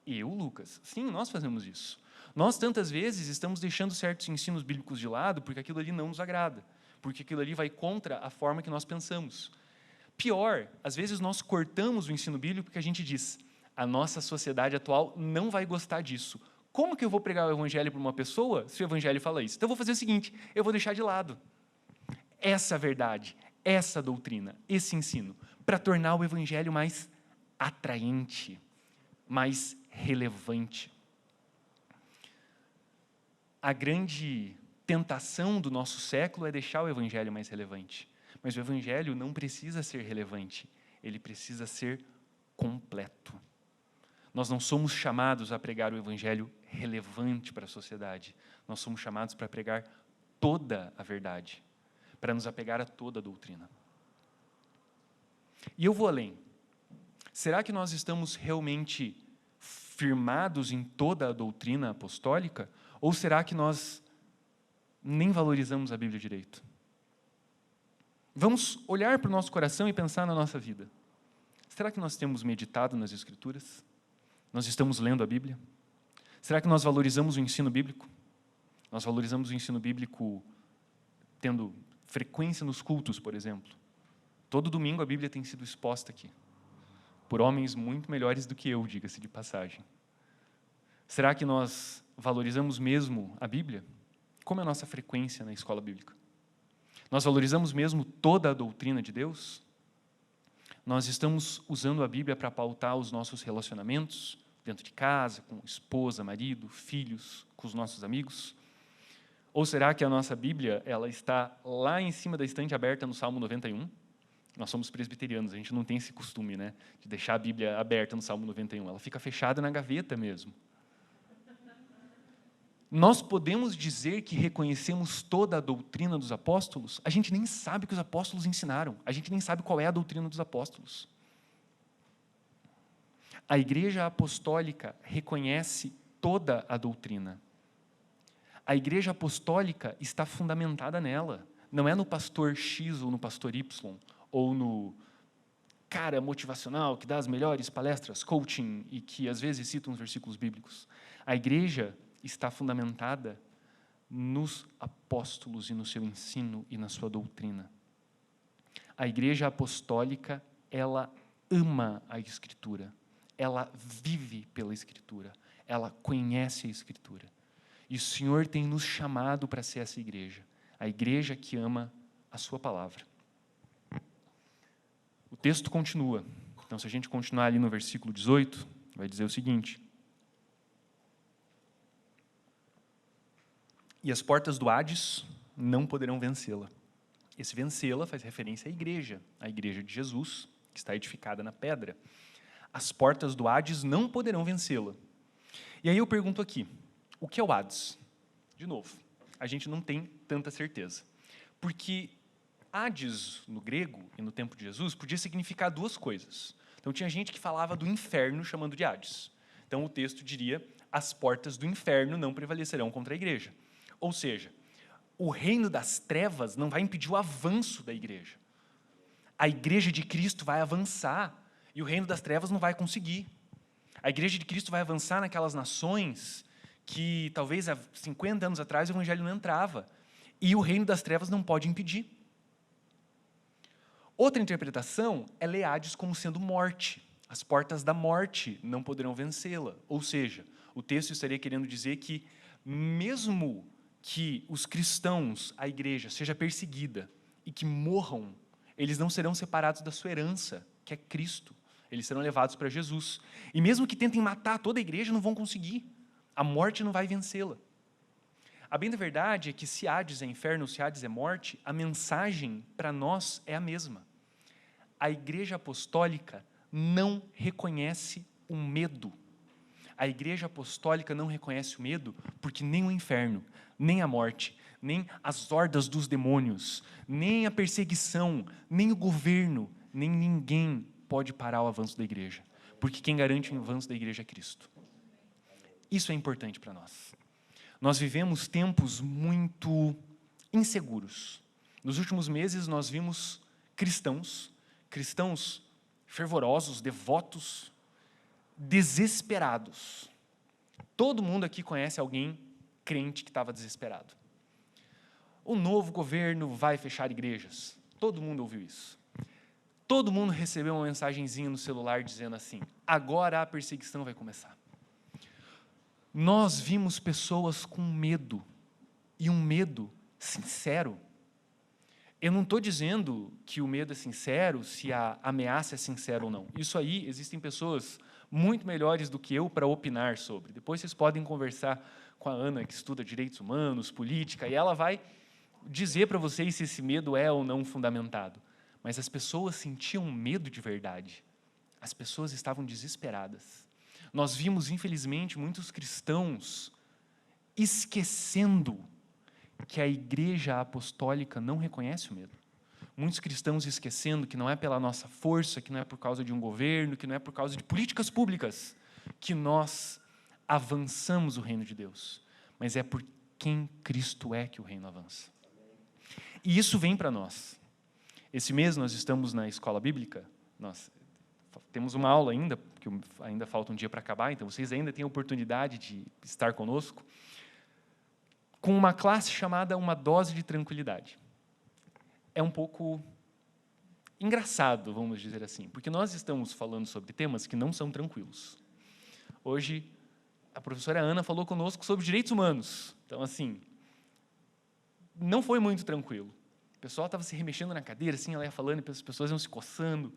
Eu, Lucas, sim, nós fazemos isso. Nós, tantas vezes, estamos deixando certos ensinos bíblicos de lado porque aquilo ali não nos agrada, porque aquilo ali vai contra a forma que nós pensamos. Pior, às vezes nós cortamos o ensino bíblico porque a gente diz, a nossa sociedade atual não vai gostar disso. Como que eu vou pregar o evangelho para uma pessoa se o evangelho fala isso? Então eu vou fazer o seguinte, eu vou deixar de lado essa verdade, essa doutrina, esse ensino, para tornar o evangelho mais atraente, mais relevante. A grande tentação do nosso século é deixar o evangelho mais relevante. Mas o evangelho não precisa ser relevante, ele precisa ser completo. Nós não somos chamados a pregar o evangelho relevante para a sociedade, nós somos chamados para pregar toda a verdade, para nos apegar a toda a doutrina. E eu vou além. Será que nós estamos realmente firmados em toda a doutrina apostólica? Ou será que nós nem valorizamos a Bíblia direito? Vamos olhar para o nosso coração e pensar na nossa vida. Será que nós temos meditado nas Escrituras? Nós estamos lendo a Bíblia? Será que nós valorizamos o ensino bíblico? Nós valorizamos o ensino bíblico tendo frequência nos cultos, por exemplo. Todo domingo a Bíblia tem sido exposta aqui, por homens muito melhores do que eu, diga-se de passagem. Será que nós valorizamos mesmo a Bíblia? Como é a nossa frequência na escola bíblica? Nós valorizamos mesmo toda a doutrina de Deus? Nós estamos usando a Bíblia para pautar os nossos relacionamentos dentro de casa, com esposa, marido, filhos, com os nossos amigos? Ou será que a nossa Bíblia ela está lá em cima da estante aberta no Salmo 91? Nós somos presbiterianos, a gente não tem esse costume, né, de deixar a Bíblia aberta no Salmo 91. Ela fica fechada na gaveta mesmo. Nós podemos dizer que reconhecemos toda a doutrina dos apóstolos? A gente nem sabe o que os apóstolos ensinaram. A gente nem sabe qual é a doutrina dos apóstolos. A igreja apostólica reconhece toda a doutrina. A igreja apostólica está fundamentada nela. Não é no pastor X ou no pastor Y, ou no cara motivacional que dá as melhores palestras, coaching, e que às vezes cita uns versículos bíblicos. A igreja está fundamentada nos apóstolos e no seu ensino e na sua doutrina. A igreja apostólica, ela ama a Escritura, ela vive pela Escritura, ela conhece a Escritura. E o Senhor tem nos chamado para ser essa igreja, a igreja que ama a sua palavra. O texto continua. Então, se a gente continuar ali no versículo 18, vai dizer o seguinte: e as portas do Hades não poderão vencê-la. Esse vencê-la faz referência à igreja de Jesus, que está edificada na pedra. As portas do Hades não poderão vencê-la. E aí eu pergunto aqui, o que é o Hades? De novo, a gente não tem tanta certeza. Porque Hades, no grego e no tempo de Jesus, podia significar duas coisas. Então, tinha gente que falava do inferno chamando de Hades. Então, o texto diria, as portas do inferno não prevalecerão contra a igreja. Ou seja, o reino das trevas não vai impedir o avanço da igreja. A igreja de Cristo vai avançar e o reino das trevas não vai conseguir. A igreja de Cristo vai avançar naquelas nações que talvez há 50 anos atrás o evangelho não entrava. E o reino das trevas não pode impedir. Outra interpretação é ler Hades como sendo morte. As portas da morte não poderão vencê-la. Ou seja, o texto estaria querendo dizer que, mesmo que os cristãos, a igreja, seja perseguida e que morram, eles não serão separados da sua herança, que é Cristo. Eles serão levados para Jesus. E mesmo que tentem matar toda a igreja, não vão conseguir. A morte não vai vencê-la. A bem da verdade é que se Hades é inferno, se Hades é morte, a mensagem para nós é a mesma. A igreja apostólica não reconhece o medo. A igreja apostólica não reconhece o medo porque nem o inferno, nem a morte, nem as hordas dos demônios, nem a perseguição, nem o governo, nem ninguém pode parar o avanço da igreja. Porque quem garante o avanço da igreja é Cristo. Isso é importante para nós. Nós vivemos tempos muito inseguros. Nos últimos meses, nós vimos cristãos fervorosos, devotos, desesperados. Todo mundo aqui conhece alguém crente que estava desesperado. O novo governo vai fechar igrejas. Todo mundo ouviu isso. Todo mundo recebeu uma mensagenzinha no celular dizendo assim, agora a perseguição vai começar. Nós vimos pessoas com medo, e um medo sincero. Eu não estou dizendo que o medo é sincero, se a ameaça é sincera ou não. Isso aí, existem pessoas muito melhores do que eu para opinar sobre. Depois vocês podem conversar com a Ana, que estuda direitos humanos, política, e ela vai dizer para vocês se esse medo é ou não fundamentado. Mas as pessoas sentiam medo de verdade. As pessoas estavam desesperadas. Nós vimos, infelizmente, muitos cristãos esquecendo que a igreja apostólica não reconhece o medo. Muitos cristãos esquecendo que não é pela nossa força, que não é por causa de um governo, que não é por causa de políticas públicas que nós avançamos o reino de Deus, mas é por quem Cristo é que o reino avança. E isso vem para nós. Esse mês nós estamos na escola bíblica, nós temos uma aula ainda, porque ainda falta um dia para acabar, então vocês ainda têm a oportunidade de estar conosco, com uma classe chamada Uma Dose de Tranquilidade. É um pouco engraçado, vamos dizer assim, porque nós estamos falando sobre temas que não são tranquilos. Hoje, a professora Ana falou conosco sobre direitos humanos. Então, assim, não foi muito tranquilo. O pessoal estava se remexendo na cadeira, assim, ela ia falando, e as pessoas iam se coçando.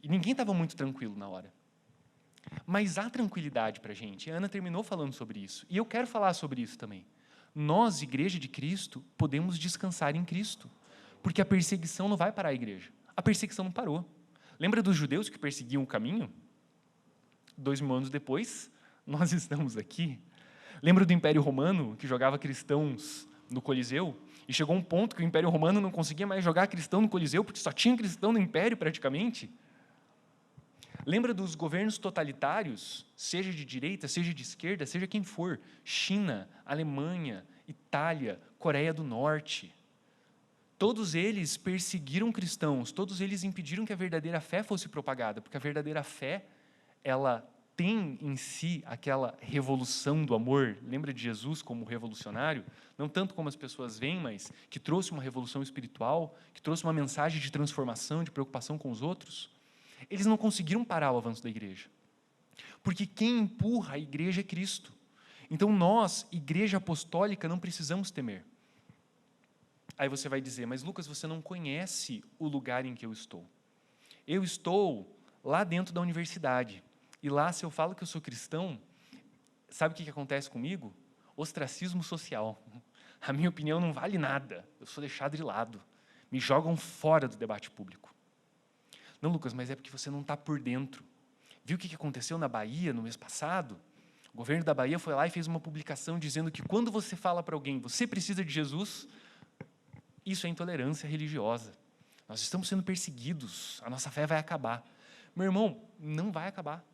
E ninguém estava muito tranquilo na hora. Mas há tranquilidade para a gente. A Ana terminou falando sobre isso. E eu quero falar sobre isso também. Nós, Igreja de Cristo, podemos descansar em Cristo. Porque a perseguição não vai parar a igreja. A perseguição não parou. Lembra dos judeus que perseguiam o caminho? 2000 anos depois, nós estamos aqui. Lembra do Império Romano, que jogava cristãos no Coliseu? E chegou um ponto que o Império Romano não conseguia mais jogar cristão no Coliseu, porque só tinha cristão no Império, praticamente. Lembra dos governos totalitários, seja de direita, seja de esquerda, seja quem for, China, Alemanha, Itália, Coreia do Norte. Todos eles perseguiram cristãos, todos eles impediram que a verdadeira fé fosse propagada, porque a verdadeira fé, ela tem em si aquela revolução do amor. Lembra de Jesus como revolucionário? Não tanto como as pessoas veem, mas que trouxe uma revolução espiritual, que trouxe uma mensagem de transformação, de preocupação com os outros. Eles não conseguiram parar o avanço da igreja, porque quem empurra a igreja é Cristo. Então nós, igreja apostólica, não precisamos temer. Aí você vai dizer, mas Lucas, você não conhece o lugar em que eu estou. Eu estou lá dentro da universidade, e lá, se eu falo que eu sou cristão, sabe o que acontece comigo? Ostracismo social. A minha opinião não vale nada, eu sou deixado de lado. me jogam fora do debate público. Não, Lucas, mas é porque você não está por dentro. Viu o que aconteceu na Bahia no mês passado? O governo da Bahia foi lá e fez uma publicação dizendo que quando você fala para alguém, você precisa de Jesus, isso é intolerância religiosa. Nós estamos sendo perseguidos, a nossa fé vai acabar. Meu irmão, não vai acabar.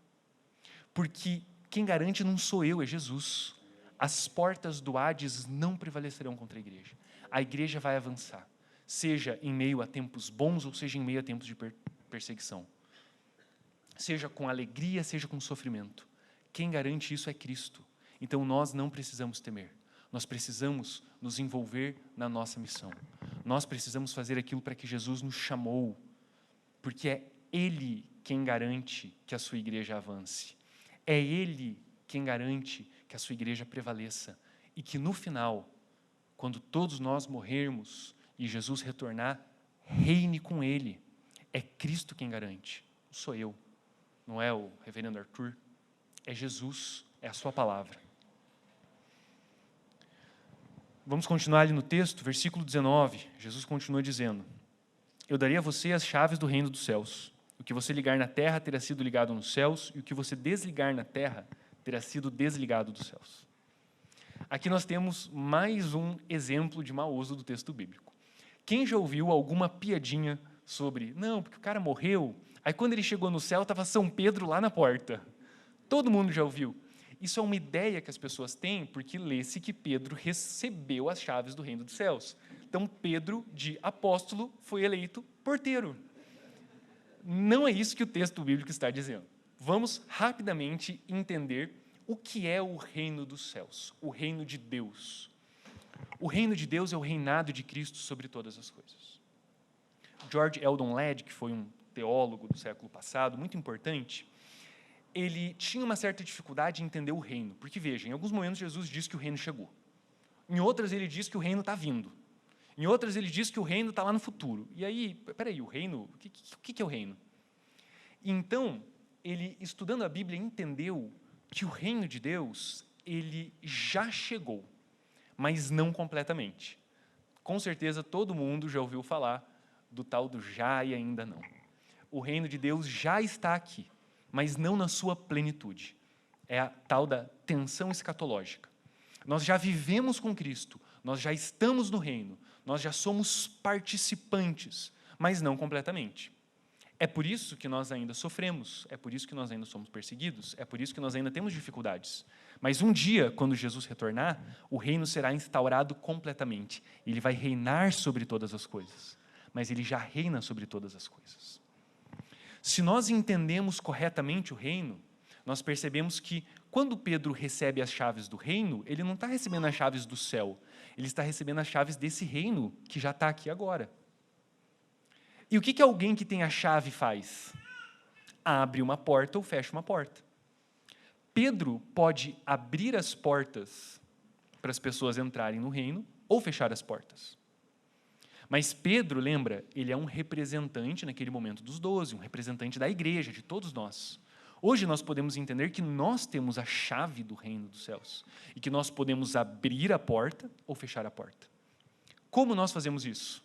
Porque quem garante não sou eu, é Jesus. As portas do Hades não prevalecerão contra a igreja. A igreja vai avançar, seja em meio a tempos bons ou seja em meio a tempos de perseguição. Seja com alegria, seja com sofrimento. Quem garante isso é Cristo. Então, nós não precisamos temer. Nós precisamos nos envolver na nossa missão. Nós precisamos fazer aquilo para que Jesus nos chamou, porque é Ele quem garante que a sua igreja avance. É Ele quem garante que a sua igreja prevaleça e que, no final, quando todos nós morrermos e Jesus retornar, reine com Ele. É Cristo quem garante, não sou eu, não é o reverendo Arthur, é Jesus, é a sua palavra. Vamos continuar ali no texto, versículo 19, Jesus continua dizendo: eu darei a você as chaves do reino dos céus. O que você ligar na terra terá sido ligado nos céus, e o que você desligar na terra terá sido desligado dos céus. Aqui nós temos mais um exemplo de mau uso do texto bíblico. Quem já ouviu alguma piadinha sobre, não, porque o cara morreu, aí quando ele chegou no céu estava São Pedro lá na porta? Todo mundo já ouviu. Isso é uma ideia que as pessoas têm, porque lê-se que Pedro recebeu as chaves do reino dos céus. Então, Pedro, de apóstolo, foi eleito porteiro. Não é isso que o texto bíblico está dizendo. Vamos rapidamente entender o que é o reino dos céus, o reino de Deus. O reino de Deus é o reinado de Cristo sobre todas as coisas. George Eldon Ladd, que foi um teólogo do século passado, muito importante, ele tinha uma certa dificuldade em entender o reino, porque, veja, em alguns momentos Jesus diz que o reino chegou. Em outras ele diz que o reino está vindo. Em outras ele diz que o reino está lá no futuro. E aí, peraí, o reino, o que é o reino? Então, ele, estudando a Bíblia, entendeu que o reino de Deus, ele já chegou, mas não completamente. Com certeza, todo mundo já ouviu falar do tal do já e ainda não. O reino de Deus já está aqui, mas não na sua plenitude. É a tal da tensão escatológica. Nós já vivemos com Cristo, nós já estamos no reino, nós já somos participantes, mas não completamente. É por isso que nós ainda sofremos, é por isso que nós ainda somos perseguidos, é por isso que nós ainda temos dificuldades. Mas um dia, quando Jesus retornar, o reino será instaurado completamente. Ele vai reinar sobre todas as coisas, mas ele já reina sobre todas as coisas. Se nós entendemos corretamente o reino, nós percebemos que, quando Pedro recebe as chaves do reino, ele não está recebendo as chaves do céu, ele está recebendo as chaves desse reino que já está aqui agora. E o que alguém que tem a chave faz? Abre uma porta ou fecha uma porta. Pedro pode abrir as portas para as pessoas entrarem no reino ou fechar as portas. Mas Pedro, lembra, ele é um representante naquele momento dos 12, um representante da igreja, de todos nós. Hoje nós podemos entender que nós temos a chave do reino dos céus e que nós podemos abrir a porta ou fechar a porta. Como nós fazemos isso?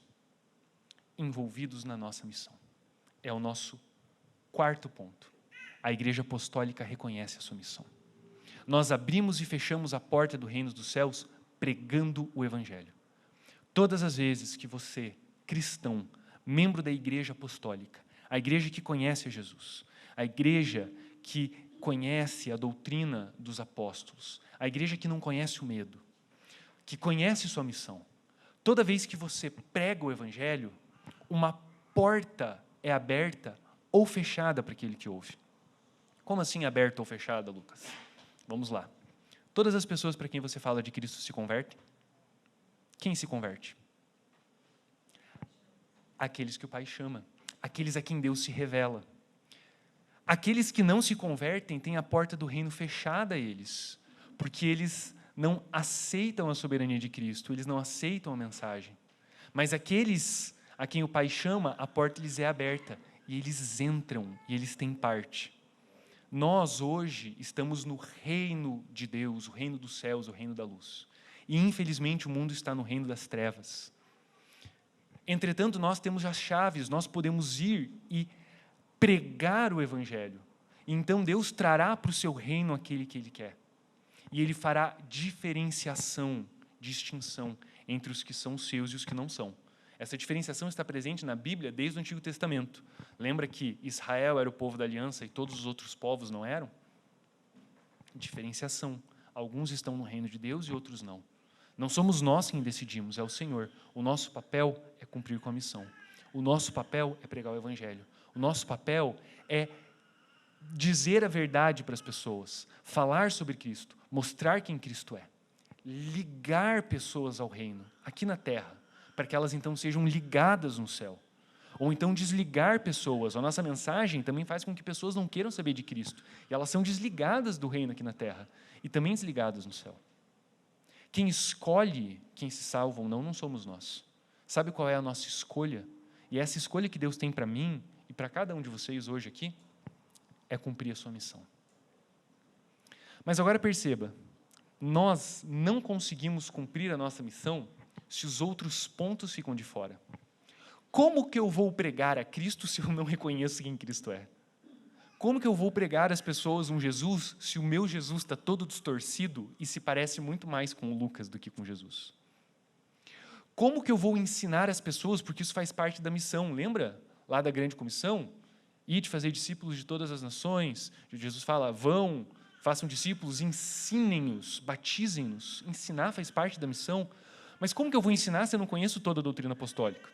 Envolvidos na nossa missão. É o nosso quarto ponto. A Igreja Apostólica reconhece a sua missão. Nós abrimos e fechamos a porta do reino dos céus pregando o Evangelho. Todas as vezes que você, cristão, membro da Igreja Apostólica, a igreja que conhece a Jesus, a igreja que conhece a doutrina dos apóstolos, a igreja que não conhece o medo, que conhece sua missão, toda vez que você prega o Evangelho, uma porta é aberta ou fechada para aquele que ouve. Como assim aberta ou fechada, Lucas? Vamos lá. Todas as pessoas para quem você fala de Cristo se convertem? Quem se converte? Aqueles que o Pai chama, aqueles a quem Deus se revela. Aqueles que não se convertem têm a porta do reino fechada a eles, porque eles não aceitam a soberania de Cristo, eles não aceitam a mensagem. Mas aqueles a quem o Pai chama, a porta lhes é aberta, e eles entram, e eles têm parte. Nós, hoje, estamos no reino de Deus, o reino dos céus, o reino da luz. E, infelizmente, o mundo está no reino das trevas. Entretanto, nós temos as chaves, nós podemos ir e pregar o Evangelho. Então, Deus trará para o seu reino aquele que Ele quer. E Ele fará diferenciação, distinção entre os que são seus e os que não são. Essa diferenciação está presente na Bíblia desde o Antigo Testamento. Lembra que Israel era o povo da aliança e todos os outros povos não eram? Diferenciação. Alguns estão no reino de Deus e outros não. Não somos nós quem decidimos, é o Senhor. O nosso papel é cumprir com a missão. O nosso papel é pregar o Evangelho. O nosso papel é dizer a verdade para as pessoas, falar sobre Cristo, mostrar quem Cristo é, ligar pessoas ao reino, aqui na terra, para que elas então sejam ligadas no céu. Ou então desligar pessoas. A nossa mensagem também faz com que pessoas não queiram saber de Cristo. E elas são desligadas do reino aqui na terra e também desligadas no céu. Quem escolhe quem se salva ou não, não somos nós. Sabe qual é a nossa escolha? E essa escolha que Deus tem para mim e para cada um de vocês hoje aqui é cumprir a sua missão. Mas agora perceba, nós não conseguimos cumprir a nossa missão se os outros pontos ficam de fora. Como que eu vou pregar a Cristo se eu não reconheço quem Cristo é? Como que eu vou pregar às pessoas um Jesus se o meu Jesus está todo distorcido e se parece muito mais com o Lucas do que com Jesus? Como que eu vou ensinar as pessoas, porque isso faz parte da missão, lembra lá da grande comissão? Ide fazer discípulos de todas as nações. Jesus fala, vão, façam discípulos, ensinem-nos, batizem-nos. Ensinar faz parte da missão. Mas como que eu vou ensinar se eu não conheço toda a doutrina apostólica?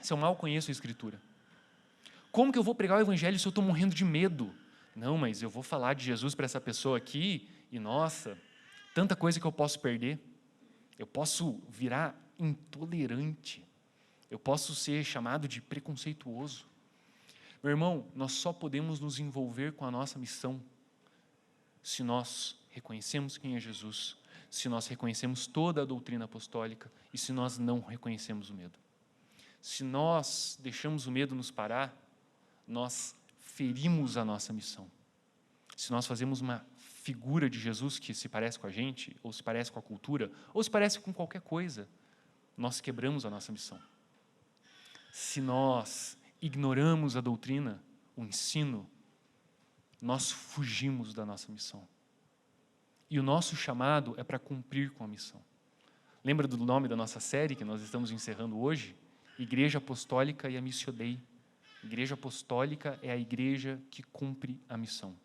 Se eu mal conheço a Escritura? Como que eu vou pregar o Evangelho se eu estou morrendo de medo? Não, mas eu vou falar de Jesus para essa pessoa aqui e, nossa, tanta coisa que eu posso perder. Eu posso virar intolerante. Eu posso ser chamado de preconceituoso. Meu irmão, nós só podemos nos envolver com a nossa missão se nós reconhecemos quem é Jesus, se nós reconhecemos toda a doutrina apostólica e se nós não reconhecemos o medo. Se nós deixamos o medo nos parar, nós ferimos a nossa missão. Se nós fazemos uma figura de Jesus que se parece com a gente, ou se parece com a cultura, ou se parece com qualquer coisa, nós quebramos a nossa missão. Se nós ignoramos a doutrina, o ensino, nós fugimos da nossa missão. E o nosso chamado é para cumprir com a missão. Lembra do nome da nossa série que nós estamos encerrando hoje? Igreja Apostólica e a Missio Dei. Igreja Apostólica é a igreja que cumpre a missão.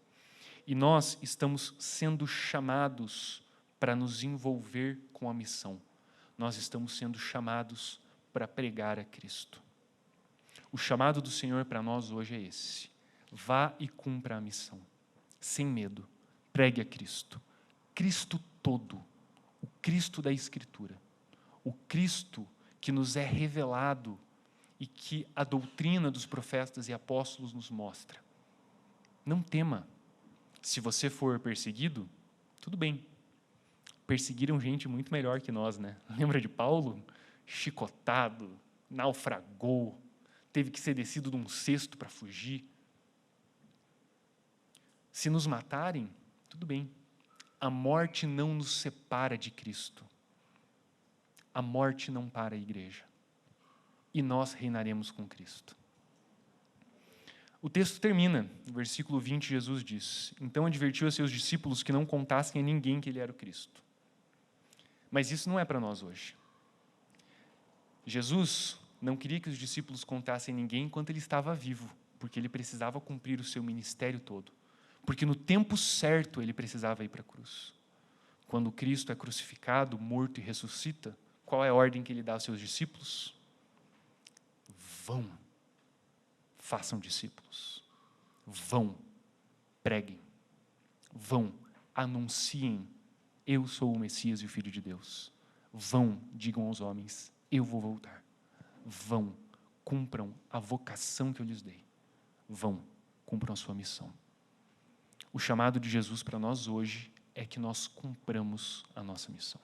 E nós estamos sendo chamados para nos envolver com a missão. Nós estamos sendo chamados para pregar a Cristo. O chamado do Senhor para nós hoje é esse. Vá e cumpra a missão. Sem medo. Pregue a Cristo. Cristo todo. O Cristo da Escritura. O Cristo que nos é revelado e que a doutrina dos profetas e apóstolos nos mostra. Não tema. Se você for perseguido, tudo bem. Perseguiram gente muito melhor que nós, né? Lembra de Paulo? Chicotado, naufragou, teve que ser descido de um cesto para fugir. Se nos matarem, tudo bem. A morte não nos separa de Cristo. A morte não para a igreja. E nós reinaremos com Cristo. O texto termina, no versículo 20, Jesus diz: então advertiu a seus discípulos que não contassem a ninguém que ele era o Cristo. Mas isso não é para nós hoje. Jesus não queria que os discípulos contassem a ninguém enquanto ele estava vivo, porque ele precisava cumprir o seu ministério todo. Porque no tempo certo ele precisava ir para a cruz. Quando Cristo é crucificado, morto e ressuscita, qual é a ordem que ele dá aos seus discípulos? Vão, façam discípulos. Vão, preguem. Vão, anunciem, eu sou o Messias e o Filho de Deus. Vão, digam aos homens, eu vou voltar. Vão, cumpram a vocação que eu lhes dei. Vão, cumpram a sua missão. O chamado de Jesus para nós hoje é que nós cumpramos a nossa missão.